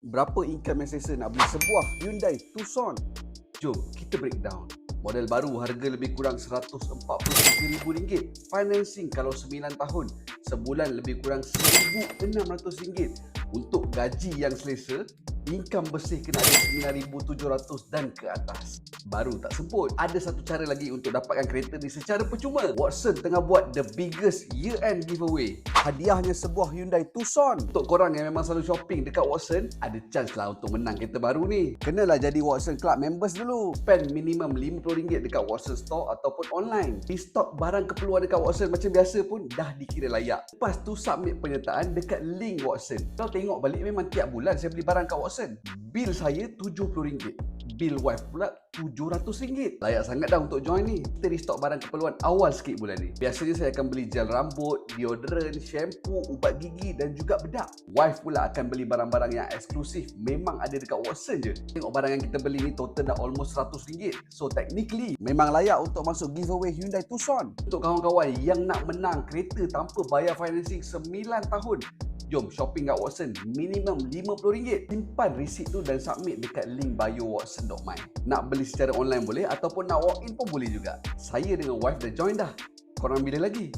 Berapa income yang selesa nak beli sebuah Hyundai Tucson? Jom kita breakdown. Model baru harga lebih kurang RM143,000. Financing kalau 9 tahun, sebulan lebih kurang RM1,600. Untuk gaji yang selesa, income bersih kena ada RM9,700 dan ke atas. Baru tak semput, ada satu cara lagi untuk dapatkan kereta ni secara percuma. Watson tengah buat the biggest year-end giveaway. Hadiahnya sebuah Hyundai Tucson. Untuk korang yang memang selalu shopping dekat Watson, ada chance lah untuk menang kereta baru ni. Kenalah jadi Watson Club members dulu. Spend minimum RM50 dekat Watson Store ataupun online. Restock barang keperluan dekat Watson macam biasa pun dah dikira layak. Lepas tu submit penyertaan dekat link Watson. Kalau tengok balik memang tiap bulan saya beli barang kat Watson. Bil saya RM70. Bil wife pula RM700. Layak sangat dah untuk join ni. Kita restock barang keperluan awal sikit bulan ni. Biasanya saya akan beli gel rambut, deodorant, shampoo, ubat gigi dan juga bedak. Wife pula akan beli barang-barang yang eksklusif. Memang ada dekat Watson je. Tengok barang yang kita beli ni total dah almost RM100. So technically memang layak untuk masuk giveaway Hyundai Tucson. Untuk kawan-kawan yang nak menang kereta tanpa bayar financing 9 tahun, jom shopping kat Watson, minimum RM50. Simpan resit tu dan submit dekat link bio watson.my. Nak beli secara online boleh ataupun nak walk in pun boleh juga. Saya dengan wife dah join dah. Korang bila lagi?